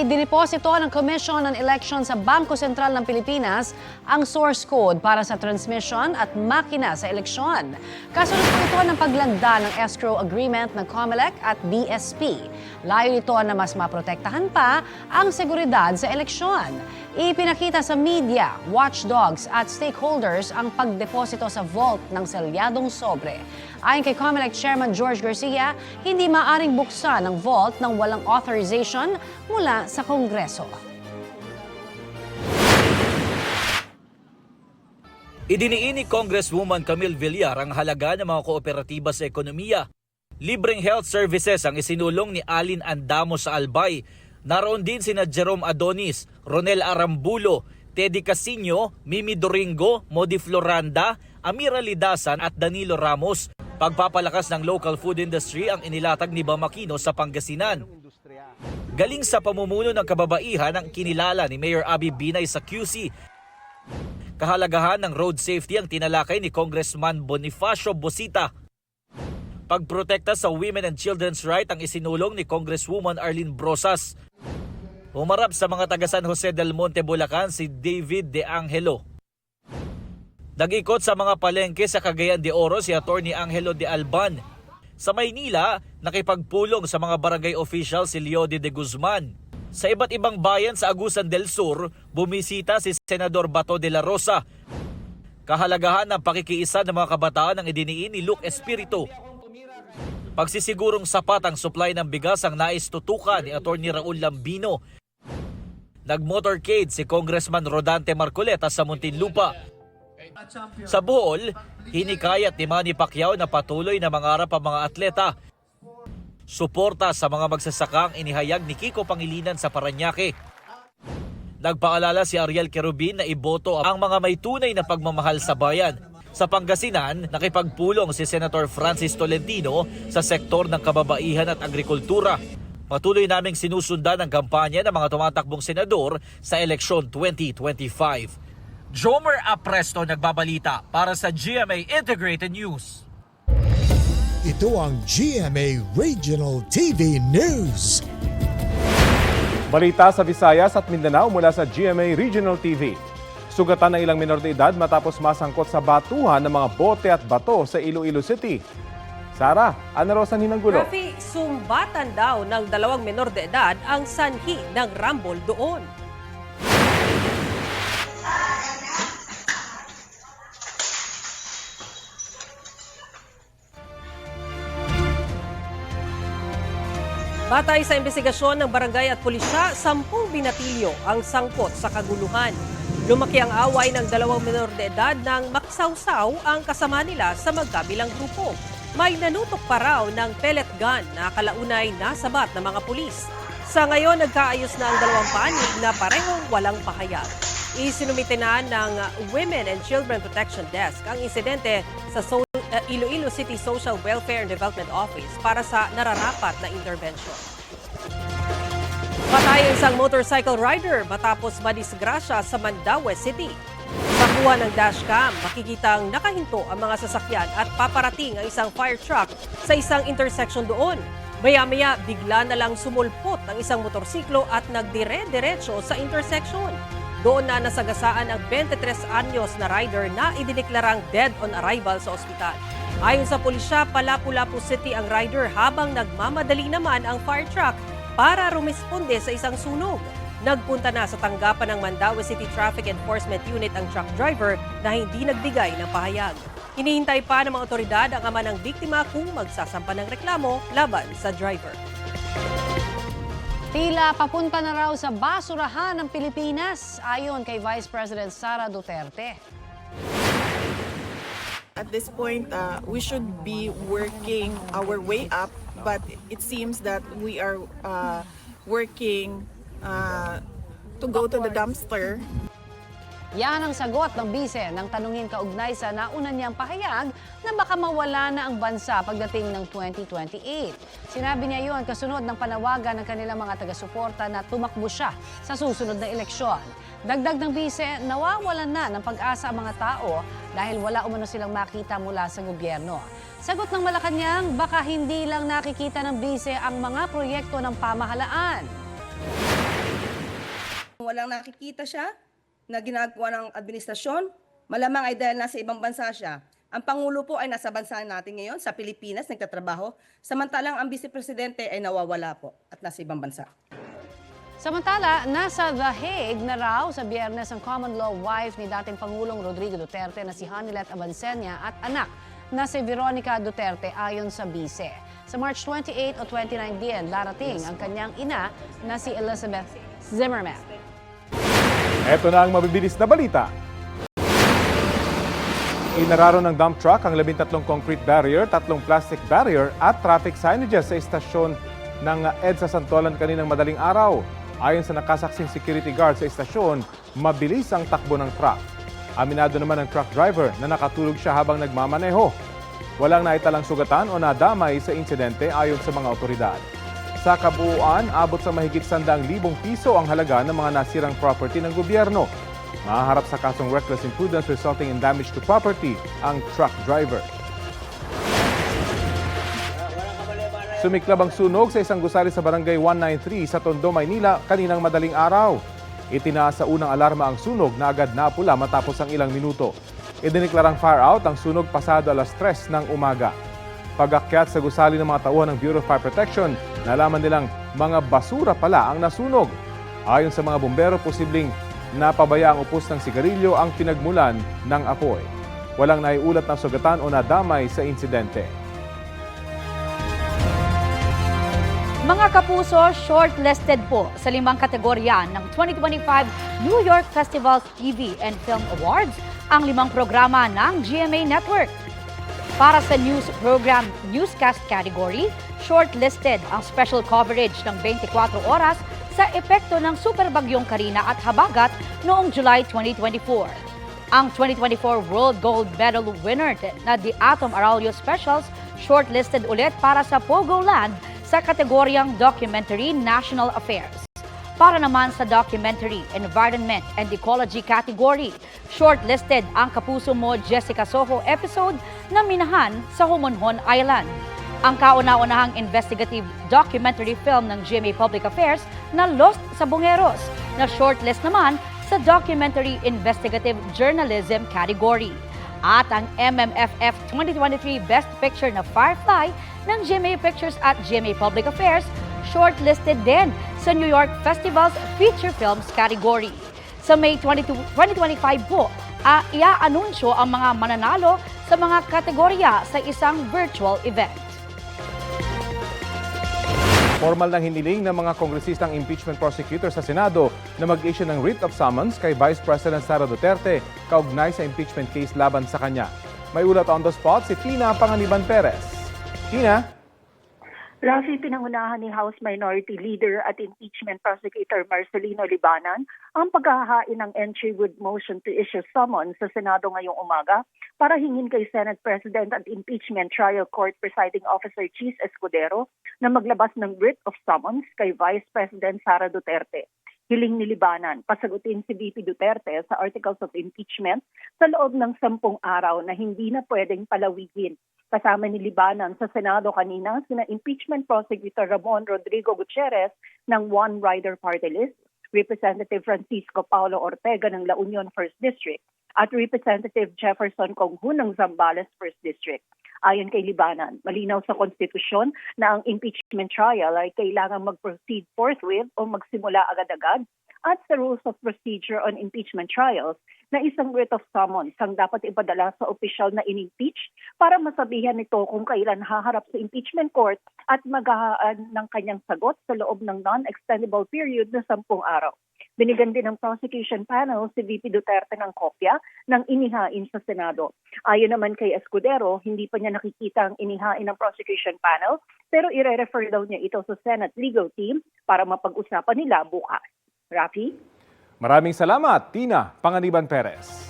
Idiniposito ng Commission on Elections sa Bangko Sentral ng Pilipinas ang source code para sa transmission at makina sa eleksyon. Kasunod po ito ng paglagda ng escrow agreement ng COMELEC at BSP. Layo nito na mas maprotektahan pa ang seguridad sa eleksyon. Ipinakita sa media, watchdogs at stakeholders ang pagdeposito sa vault ng selyadong sobre. Ayon kay COMELEC Chairman George Garcia, hindi maaring buksan ang vault ng walang authorization mula sa Kongreso. Idiniin ni Congresswoman Camille Villar ang halaga ng mga kooperatiba sa ekonomiya. Libreng health services ang isinulong ni Alin Andamo sa Albay. Naroon din sina Jerome Adonis, Ronel Arambulo, Teddy Casino, Mimi Doringo, Modi Floranda, Amira Lidasan at Danilo Ramos. Pagpapalakas ng local food industry ang inilatag ni Bam Aquino sa Pangasinan. Galing sa pamumuno ng kababaihan ang kinilala ni Mayor Abby Binay sa QC. Kahalagahan ng road safety ang tinalakay ni Congressman Bonifacio Bosita. Pagprotekta sa women and children's right ang isinulong ni Congresswoman Arlene Brosas. Humarap sa mga taga San Jose del Monte, Bulacan si David De Angelo. Nag-ikot sa mga palengke sa Cagayan de Oro si Atty. Angelo de Alban. Sa Maynila, nakipagpulong sa mga barangay official si Leody de Guzman. Sa iba't ibang bayan sa Agusan del Sur, bumisita si Senador Bato de la Rosa. Kahalagahan ng pakikiisa ng mga kabataan ang idiniin ni Luke Espiritu. Pagsisigurong sapat ang supply ng bigas ang nais tutukan ni Atty. Raul Lambino. Nag-motorcade si Congressman Rodante Marcoleta sa Muntinlupa. Sa Bohol, hinikayat ni Manny Pacquiao na patuloy na mangarap ang mga atleta. Suporta sa mga magsasakang inihayag ni Kiko Pangilinan sa Parañaque. Nagpaalala si Ariel Querubin na iboto ang mga may tunay na pagmamahal sa bayan. Sa Pangasinan, nakipagpulong si Senator Francis Tolentino sa sektor ng kababaihan at agrikultura. Patuloy naming sinusundan ang kampanya ng mga tumatakbong senador sa eleksyon 2025. Jomer Apresto nagbabalita para sa GMA Integrated News. Ito ang GMA Regional TV News. Balita sa Visayas at Mindanao mula sa GMA Regional TV. Sugatan ng ilang menor de edad matapos masangkot sa batuhan ng mga bote at bato sa Iloilo City. Sara, Ana Rosa Ninanggulo. Rafi, sumbatan daw ng 2 menor de edad ang sanhi ng rambol doon. Batay sa investigasyon ng barangay at pulisya, 10 binatilyo ang sangkot sa kaguluhan. Lumaki ang away ng 2 menor de edad nang maksawsaw ang kasama nila sa magkabilang grupo. May nanutok pa raw ng pellet gun na kalaunay nasabat ng mga pulis. Sa ngayon, nagkaayos na ang 2 panig na parehong walang pahayag. Isinumite na ng Women and Children Protection Desk ang insidente sa Iloilo City Social Welfare and Development Office para sa nararapat na intervention. Patay ang isang motorcycle rider matapos madisgrasya sa Mandaue City. Sa kuha ng dashcam, makikitang nakahinto ang mga sasakyan at paparating ang isang fire truck sa isang intersection doon. Maya-maya, bigla na lang sumulpot ang isang motorsiklo at nagdire-diretso sa intersection. Doon na nasagasaan ang 23 anyos na rider na idineklarang dead on arrival sa ospital. Ayon sa pulisya, Lapu-Lapu City ang rider habang nagmamadali naman ang fire truck para rumisponde sa isang sunog. Nagpunta na sa tanggapan ng Mandaue City Traffic Enforcement Unit ang truck driver na hindi nagbigay ng pahayag. Hinihintay pa ng mga otoridad ang ama ng biktima kung magsasampa ng reklamo laban sa driver. Tila papunta na raw sa basurahan ng Pilipinas, ayon kay Vice President Sara Duterte. At this point, we should be working our way up, but it seems that we are working to go to the dumpster. Yan ang sagot ng bise ng tanungin kaugnay sa nauna niyang pahayag na baka mawala na ang bansa pagdating ng 2028. Sinabi niya yon kasunod ng panawagan ng kanilang mga taga-suporta na tumakbo siya sa susunod na eleksyon. Dagdag ng bise, nawawalan na ng pag-asa ang mga tao dahil wala umano silang makita mula sa gobyerno. Sagot ng Malacanang, baka hindi lang nakikita ng bise ang mga proyekto ng pamahalaan. Walang nakikita siya na ginagawa ng administrasyon, malamang ay dahil nasa ibang bansa siya. Ang Pangulo po ay nasa bansa natin ngayon, sa Pilipinas, nagtatrabaho, samantalang ang Vice Presidente ay nawawala po at nasa ibang bansa. Samantala, nasa The Hague na raw sa Biyernes ang common law wife ni dating Pangulong Rodrigo Duterte na si Hanilet Abancenia at anak na si Veronica Duterte ayon sa bise. Sa March 28 o 29 din, darating ang kanyang ina na si Elizabeth Zimmerman. Ito na ang mabibilis na balita. Inararo ng dump truck ang 13 concrete barrier, 3 plastic barrier at traffic signages sa istasyon ng EDSA Santolan kaninang madaling araw. Ayon sa nakasaksing security guard sa istasyon, mabilis ang takbo ng truck. Aminado naman ng truck driver na nakatulog siya habang nagmamaneho. Walang naitalang sugatan o nadamay sa insidente ayon sa mga otoridad. Sa kabuuan, abot sa mahigit 100,000 piso ang halaga ng mga nasirang property ng gobyerno. Mahaharap sa kasong reckless imprudence resulting in damage to property ang truck driver. Sumiklab ang sunog sa isang gusali sa barangay 193 sa Tondo, Maynila kaninang madaling araw. Itinaas sa unang alarma ang sunog na agad napula matapos ang ilang minuto. Idiniklarang fire out ang sunog pasado alas 3 ng umaga. Pag-akyat sa gusali ng mga tauhan ng Bureau of Fire Protection, nalaman nilang mga basura pala ang nasunog. Ayon sa mga bumbero, posibleng napabaya ang upos ng sigarilyo ang pinagmulan ng apoy. Walang naiulat na sugatan o nadamay sa insidente. Mga kapuso, shortlisted po sa 5 kategorya ng 2025 New York Festivals TV and Film Awards ang 5 programa ng GMA Network. Para sa news program newscast category, shortlisted ang special coverage ng 24 oras sa epekto ng Superbagyong Karina at Habagat noong July 2024. Ang 2024 World Gold Medal winner na The Atom Aralio Specials shortlisted ulit para sa Pogoland sa kategoryang Documentary National Affairs. Para naman sa Documentary, Environment and Ecology category, shortlisted ang Kapuso Mo Jessica Soho episode na Minahan sa Homonhon Island. Ang kauna-unahang investigative documentary film ng GMA Public Affairs na Lost sa Bungeros, na shortlist naman sa Documentary Investigative Journalism category. At ang MMFF 2023 Best Picture na Firefly ng GMA Pictures at GMA Public Affairs, shortlisted din sa New York Festival's Feature Films category. Sa May 22, 2025 po, ia-anunsyo ang mga mananalo sa mga kategorya sa isang virtual event. Formal nang hiniling ng mga kongresistang impeachment prosecutor sa Senado na mag-issue ng writ of summons kay Vice President Sara Duterte kaugnay sa impeachment case laban sa kanya. May ulat on the spot si Tina Panganiban Perez. Tina? Rafi, pinangunahan ni House Minority Leader at Impeachment Prosecutor Marcelino Libanan ang paghahain ng entry with motion to issue summons sa Senado ngayong umaga para hingin kay Senate President at Impeachment Trial Court Presiding Officer Chis Escudero na maglabas ng writ of summons kay Vice President Sara Duterte. Hiling ni Libanan, pasagutin si VP Duterte sa Articles of Impeachment sa loob ng 10 araw na hindi na pwedeng palawigin. Kasama ni Libanan sa Senado kanina sina Impeachment Prosecutor Ramon Rodrigo Gutierrez ng One Rider Party List, Representative Francisco Paulo Ortega ng La Union 1st District at Representative Jefferson Conghun ng Zambales 1st District. Ayon kay Libanan, malinaw sa konstitusyon na ang impeachment trial ay kailangang mag-proceed forthwith o magsimula agad-agad at sa Rules of Procedure on Impeachment Trials na isang writ of summons ang dapat ipadala sa opisyal na in-impeach para masabihan nito kung kailan haharap sa impeachment court at maghahaan ng kanyang sagot sa loob ng non-extendable period na 10 araw. Binigyan din ng prosecution panel si VP Duterte ng kopya ng inihain sa Senado. Ayon naman kay Escudero, hindi pa niya nakikita ang inihain ng prosecution panel pero ire-refer daw niya ito sa Senate legal team para mapag-usapan nila bukas. Rafi? Maraming salamat, Tina Panganiban Perez.